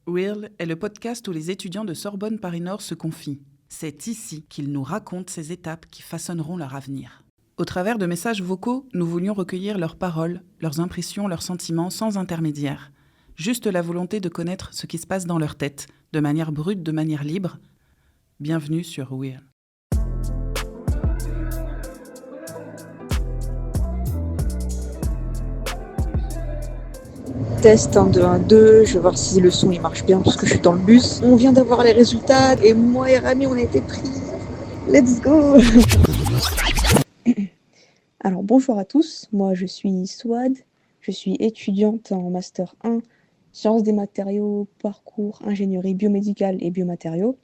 Real est le podcast où les étudiants de Sorbonne Paris Nord se confient. C'est ici qu'ils nous racontent ces étapes qui façonneront leur avenir. Au travers de messages vocaux, nous voulions recueillir leurs paroles, leurs impressions, leurs sentiments sans intermédiaire. Juste la volonté de connaître ce qui se passe dans leur tête, de manière brute, de manière libre. Bienvenue sur Real. Test 1, 2, 1, 2, je vais voir si le son il marche bien parce que je suis dans le bus. On vient d'avoir les résultats et moi et Rami on a été pris. Let's go. Alors bonjour à tous, moi je suis Souad, je suis étudiante en Master 1, Sciences des matériaux, parcours, ingénierie biomédicale et biomatériaux.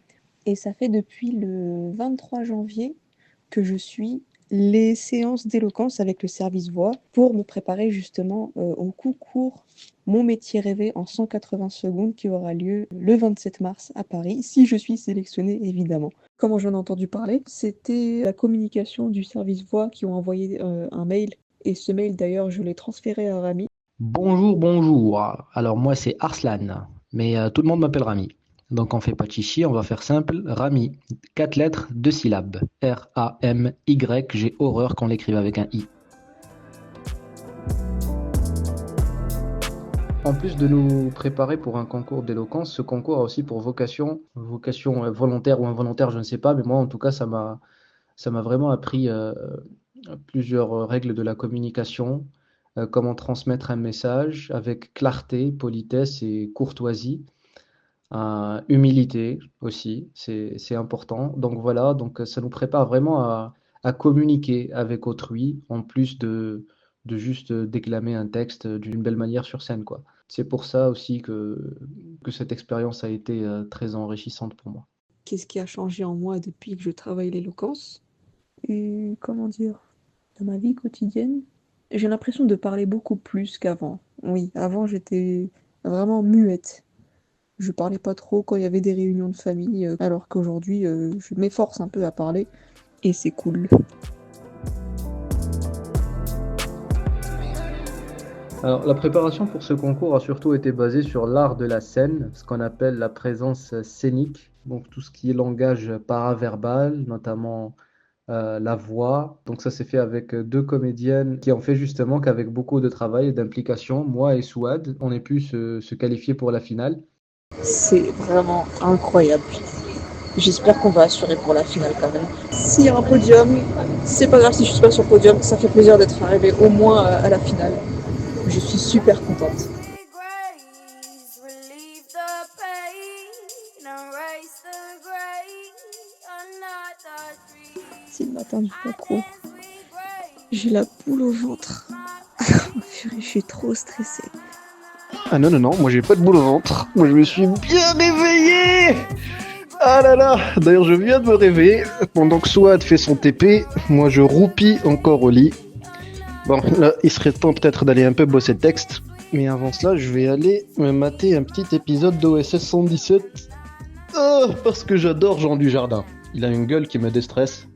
Et ça fait depuis le 23 janvier que je suis les séances d'éloquence avec le service voix pour me préparer justement au concours Mon métier rêvé en 180 secondes qui aura lieu le 27 mars à Paris, si je suis sélectionnée évidemment. Comment j'en ai entendu parler? C'était la communication du service voix qui ont envoyé un mail, et ce mail d'ailleurs je l'ai transféré à Rami. Bonjour. Alors moi c'est Arslan, mais tout le monde m'appelle Rami. Donc on fait pas de chichi, on va faire simple. Rami, 4 lettres, 2 syllabes. R-A-M-Y, j'ai horreur qu'on l'écrive avec un I. En plus de nous préparer pour un concours d'éloquence, ce concours a aussi pour vocation volontaire ou involontaire, je ne sais pas, mais moi en tout cas ça m'a vraiment appris plusieurs règles de la communication, comment transmettre un message avec clarté, politesse et courtoisie. Humilité aussi, c'est important. Donc voilà, donc ça nous prépare vraiment à communiquer avec autrui, en plus de juste déclamer un texte d'une belle manière sur scène, quoi. C'est pour ça aussi que cette expérience a été très enrichissante pour moi. Qu'est-ce qui a changé en moi depuis que je travaille l'éloquence? Et comment dire, dans ma vie quotidienne, j'ai l'impression de parler beaucoup plus qu'avant. Oui, avant j'étais vraiment muette. Je parlais pas trop quand il y avait des réunions de famille, alors qu'aujourd'hui je m'efforce un peu à parler et c'est cool. Alors, la préparation pour ce concours a surtout été basée sur l'art de la scène, ce qu'on appelle la présence scénique, donc tout ce qui est langage paraverbal, notamment la voix. Donc ça s'est fait avec deux comédiennes qui ont fait justement qu'avec beaucoup de travail et d'implication, moi et Souad, on ait pu se qualifier pour la finale. C'est vraiment incroyable. J'espère qu'on va assurer pour la finale quand même. S'il y a un podium, c'est pas grave si je suis pas sur le podium, ça fait plaisir d'être arrivé au moins à la finale. Je suis super contente. C'est le matin du concours. J'ai la boule au ventre. Je suis trop stressée. Ah non, moi j'ai pas de boule au ventre. Moi je me suis bien réveillé. Ah là là. D'ailleurs je viens de me réveiller. Pendant que Souad fait son TP, moi je roupis encore au lit. Bon, là il serait temps peut-être d'aller un peu bosser le texte. Mais avant cela, je vais aller me mater un petit épisode d'OSS 117. Parce que j'adore Jean Dujardin. Il a une gueule qui me déstresse.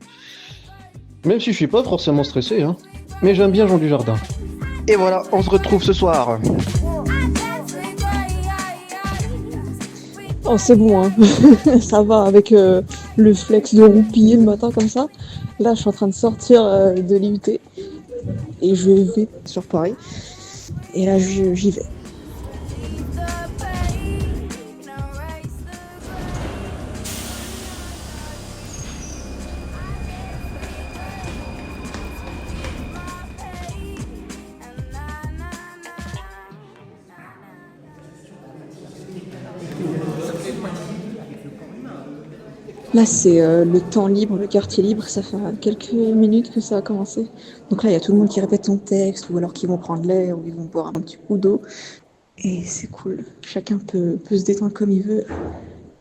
Même si je suis pas forcément stressé, hein. Mais j'aime bien Jean Dujardin. Et voilà, on se retrouve ce soir. Oh c'est bon, hein. Ça va avec le flex de roupiller le matin comme ça. Là je suis en train de sortir de l'IUT et je vais sur Paris. Et là j'y vais. Là, c'est le temps libre, le quartier libre, ça fait quelques minutes que ça a commencé. Donc là, il y a tout le monde qui répète son texte, ou alors qui vont prendre l'air, ou ils vont boire un petit coup d'eau. Et c'est cool. Chacun peut se détendre comme il veut,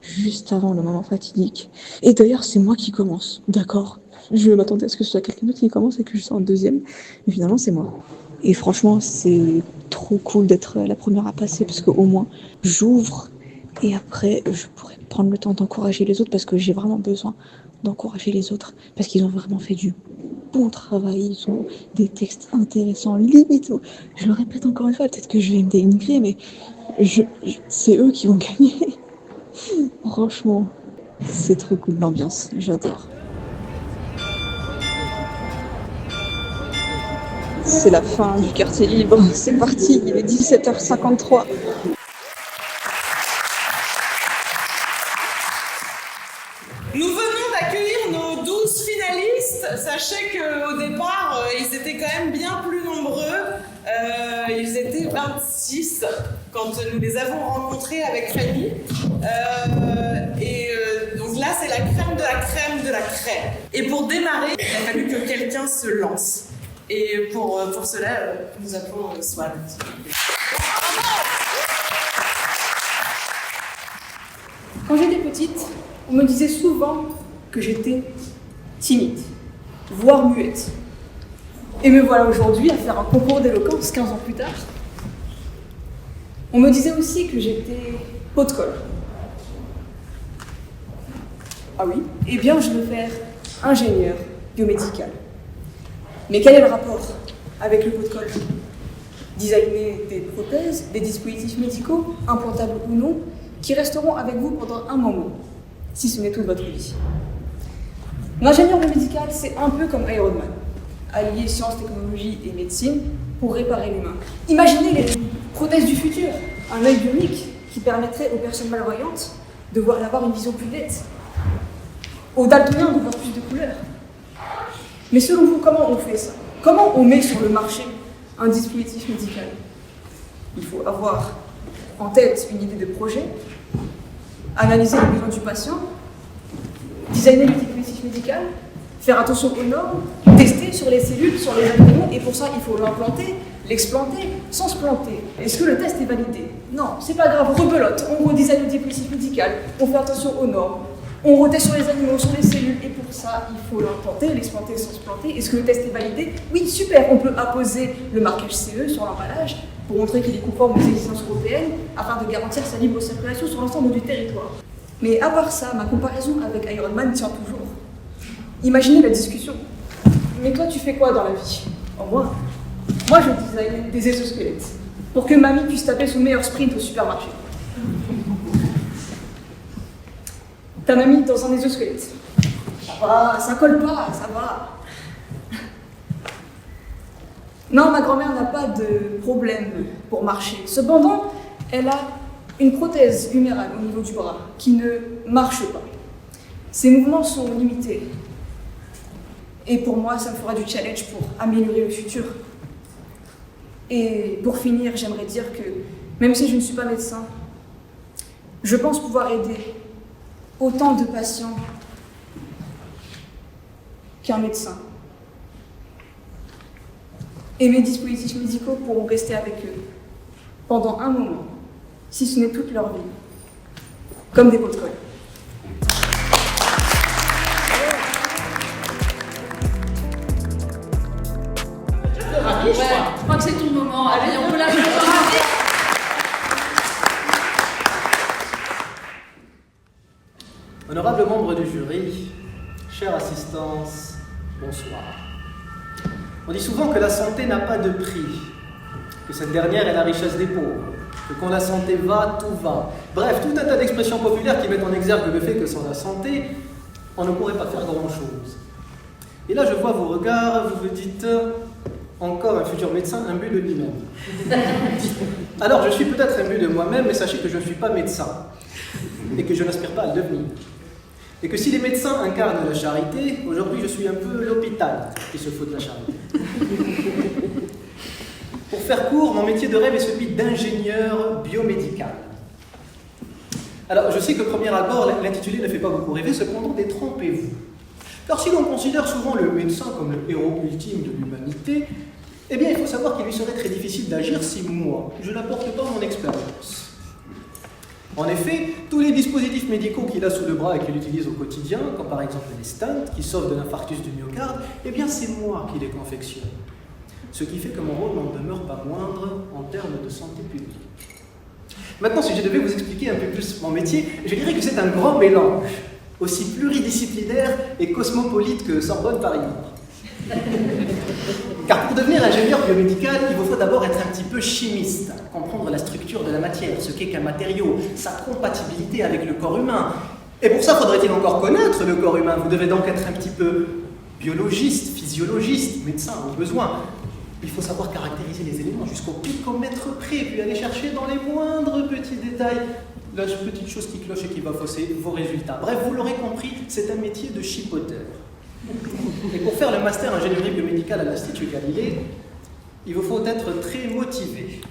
juste avant le moment fatidique. Et d'ailleurs, c'est moi qui commence, d'accord? Je m'attendais à ce que ce soit quelqu'un d'autre qui commence et que je sois en deuxième. Mais finalement, c'est moi. Et franchement, c'est trop cool d'être la première à passer, parce qu'au moins, j'ouvre. Et après, je pourrais prendre le temps d'encourager les autres parce que j'ai vraiment besoin d'encourager les autres. Parce qu'ils ont vraiment fait du bon travail, ils ont des textes intéressants, limite. Je le répète encore une fois, peut-être que je vais me dénigrer, mais c'est eux qui vont gagner. Franchement, c'est trop cool l'ambiance, j'adore. C'est la fin du quartier libre, c'est parti, il est 17h53. Nous venons d'accueillir nos 12 finalistes. Sachez qu'au départ, ils étaient quand même bien plus nombreux. Ils étaient 26 quand nous les avons rencontrés avec Fanny. Donc là, c'est la crème de la crème de la crème. Et pour démarrer, il a fallu que quelqu'un se lance. Et pour cela, nous appelons Swan. Quand j'étais petite, on me disait souvent que j'étais timide, voire muette. Et me voilà aujourd'hui à faire un concours d'éloquence 15 ans plus tard. On me disait aussi que j'étais pot de colle. Ah oui? Eh bien, je veux faire ingénieur biomédical. Mais quel est le rapport avec le pot de colle? Designer des prothèses, des dispositifs médicaux, implantables ou non, qui resteront avec vous pendant un moment, si ce n'est toute votre vie. L'ingénieur biomédical, c'est un peu comme Iron Man, allier sciences, technologie et médecine pour réparer l'humain. Imaginez les prothèses du futur, un œil bionique qui permettrait aux personnes malvoyantes d'avoir une vision plus nette, aux daltoniens de voir plus de couleurs. Mais selon vous, comment on fait ça? Comment on met sur le marché un dispositif médical? Il faut avoir en tête une idée de projet, analyser les besoins du patient, designer le dispositif médical, faire attention aux normes, tester sur les cellules, sur les animaux, et pour ça, il faut l'implanter, l'explanter, sans se planter. Est-ce que le test est validé? Non, c'est pas grave, rebelote, on redesign le dispositif médical, on fait attention aux normes, on reteste sur les animaux, sur les cellules, et pour ça, il faut l'implanter, l'explanter sans se planter. Est-ce que le test est validé? Oui, super, on peut apposer le marquage CE sur l'emballage pour montrer qu'il est conforme aux exigences européennes afin de garantir sa libre circulation sur l'ensemble du territoire. Mais à part ça, ma comparaison avec Iron Man tient toujours. Imaginez la discussion. Mais toi, tu fais quoi dans la vie? Moi, je design des exosquelettes pour que mamie puisse taper son meilleur sprint au supermarché. Ta mamie dans un exosquelette. Ça va, ça colle pas, ça va. Non, ma grand-mère n'a pas de problème pour marcher. Cependant, elle a une prothèse humérale au niveau du bras qui ne marche pas. Ses mouvements sont limités. Et pour moi, ça me fera du challenge pour améliorer le futur. Et pour finir, j'aimerais dire que, même si je ne suis pas médecin, je pense pouvoir aider autant de patients qu'un médecin. Et mes dispositifs médicaux pourront rester avec eux pendant un moment, si ce n'est toute leur vie, comme des pots de colle. Je crois que c'est ton moment. Allez, on peut la faire. Honorables membres du jury, chère assistance, bonsoir. On dit souvent que la santé n'a pas de prix, que cette dernière est la richesse des pauvres, que quand la santé va, tout va. Bref, tout un tas d'expressions populaires qui mettent en exergue le fait que sans la santé, on ne pourrait pas faire grand-chose. Et là, je vois vos regards, vous vous dites, encore un futur médecin imbu de lui-même. Alors, je suis peut-être imbu de moi-même, mais sachez que je ne suis pas médecin, et que je n'aspire pas à le devenir. Et que si les médecins incarnent la charité, aujourd'hui je suis un peu l'hôpital qui se fout de la charité. Pour faire court, mon métier de rêve est celui d'ingénieur biomédical. Alors, je sais que premier abord, l'intitulé ne fait pas beaucoup rêver, cependant détrompez-vous. Car si l'on considère souvent le médecin comme le héros ultime de l'humanité, eh bien il faut savoir qu'il lui serait très difficile d'agir si moi, je n'apporte pas mon expérience. En effet, tous les dispositifs médicaux qu'il a sous le bras et qu'il utilise au quotidien, comme par exemple les stents qui sauvent de l'infarctus du myocarde, eh bien c'est moi qui les confectionne. Ce qui fait que mon rôle n'en demeure pas moindre en termes de santé publique. Maintenant, si je devais vous expliquer un peu plus mon métier, je dirais que c'est un grand mélange, aussi pluridisciplinaire et cosmopolite que Sorbonne Paris Nord. Car pour devenir ingénieur biomédical, il vous faut d'abord être un petit peu chimiste, comprendre la structure de la matière, ce qu'est qu'un matériau, sa compatibilité avec le corps humain. Et pour ça, faudrait-il encore connaître le corps humain. Vous devez donc être un petit peu biologiste, physiologiste, médecin au besoin. Il faut savoir caractériser les éléments jusqu'au picomètre près, puis aller chercher dans les moindres petits détails la petite chose qui cloche et qui va fausser vos résultats. Bref, vous l'aurez compris, c'est un métier de chipoteur. Et pour faire le master ingénierie biomédicale à l'Institut Galilée, il vous faut être très motivé.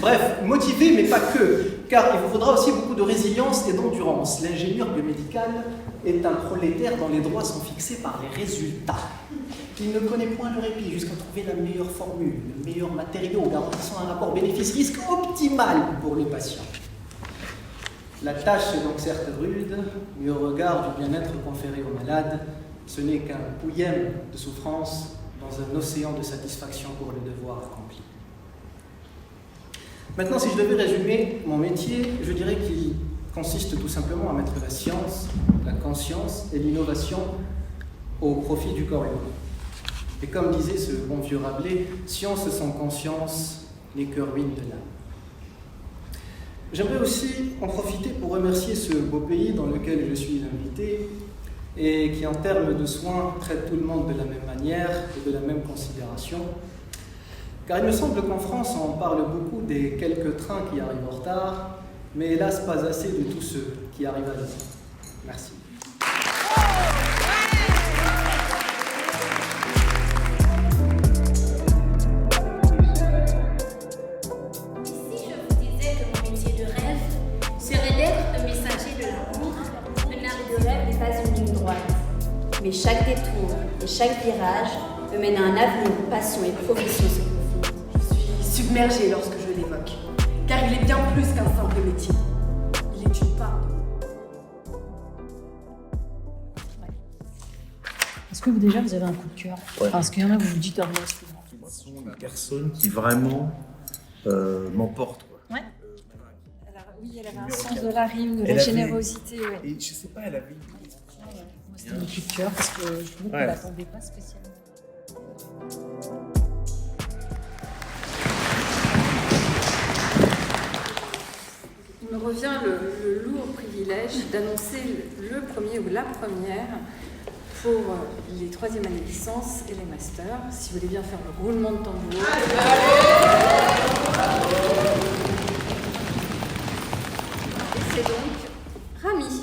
Bref, motivé, mais pas que, car il vous faudra aussi beaucoup de résilience et d'endurance. L'ingénieur biomédical est un prolétaire dont les droits sont fixés par les résultats. Il ne connaît point le répit jusqu'à trouver la meilleure formule, le meilleur matériau, garantissant un rapport bénéfice-risque optimal pour le patient. La tâche est donc certes rude, mais au regard du bien-être conféré aux malades, ce n'est qu'un pouillem de souffrance dans un océan de satisfaction pour le devoir accompli. Maintenant, si je devais résumer mon métier, je dirais qu'il consiste tout simplement à mettre la science, la conscience et l'innovation au profit du corps humain. Et comme disait ce bon vieux Rabelais, science sans conscience n'est que ruine de l'âme. J'aimerais aussi en profiter pour remercier ce beau pays dans lequel je suis invité et qui, en termes de soins, traite tout le monde de la même manière et de la même considération. Car il me semble qu'en France, on parle beaucoup des quelques trains qui arrivent en retard, mais hélas, pas assez de tous ceux qui arrivent à l'heure. Merci. Mais chaque détour et chaque virage me mène à un avenir où passion et profession se confondent. Je suis submergée lorsque je l'évoque, car il est bien plus qu'un simple métier. Il est une part de moi. Est-ce que vous avez un coup de cœur? Parce qu'il y en a, vous vous dites, Ce sont des personnes qui vraiment m'emportent. Ouais. Alors, oui, elle avait un sens de la rime, de la générosité. Ouais. Et je sais pas, elle avait c'était mon coup de cœur parce que je trouve qu'on ne l'attendait pas spécialement. Il me revient le lourd privilège d'annoncer le premier ou la première pour les 3e années de licence et les masters. Si vous voulez bien faire le roulement de tambour. C'est donc Rami.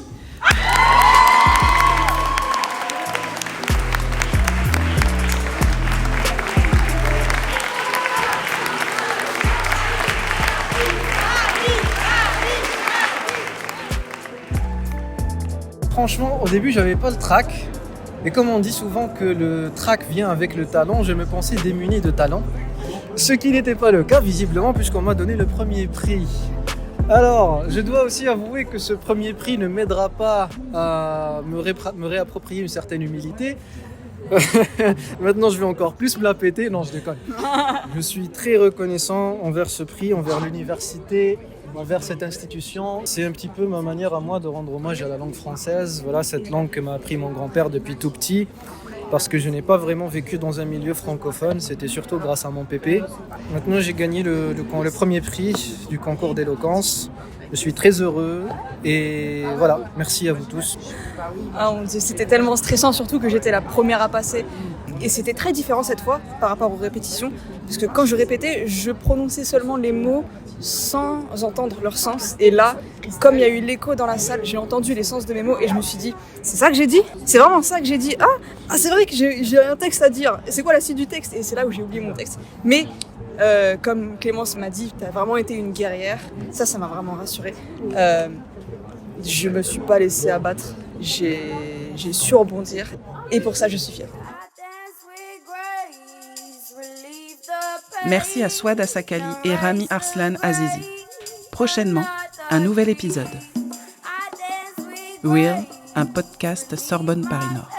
Franchement, au début, j'avais pas le trac. Et comme on dit souvent que le trac vient avec le talent, je me pensais démuni de talent. Ce qui n'était pas le cas, visiblement, puisqu'on m'a donné le premier prix. Alors, je dois aussi avouer que ce premier prix ne m'aidera pas à me réapproprier une certaine humilité. Maintenant, je vais encore plus me la péter. Non, je déconne. Je suis très reconnaissant envers ce prix, envers l'université, envers cette institution. C'est un petit peu ma manière à moi de rendre hommage à la langue française. Voilà, cette langue que m'a appris mon grand-père depuis tout petit. Parce que je n'ai pas vraiment vécu dans un milieu francophone, c'était surtout grâce à mon pépé. Maintenant, j'ai gagné le premier prix du concours d'éloquence. Je suis très heureux et voilà, merci à vous tous. C'était tellement stressant, surtout que j'étais la première à passer. Et c'était très différent cette fois par rapport aux répétitions, parce que quand je répétais, je prononçais seulement les mots sans entendre leur sens. Et là, comme il y a eu l'écho dans la salle, j'ai entendu les sens de mes mots et je me suis dit, c'est ça que j'ai dit? C'est vraiment ça que j'ai dit? Ah, c'est vrai que j'ai un texte à dire. C'est quoi la suite du texte? Et c'est là où j'ai oublié mon texte. Mais comme Clémence m'a dit, t'as vraiment été une guerrière. Ça m'a vraiment rassurée. Je me suis pas laissée abattre. J'ai su rebondir. Et pour ça, je suis fière. Merci à Souad Assakali et Rami Arslan Azizi. Prochainement, un nouvel épisode. Real, un podcast Sorbonne Paris Nord.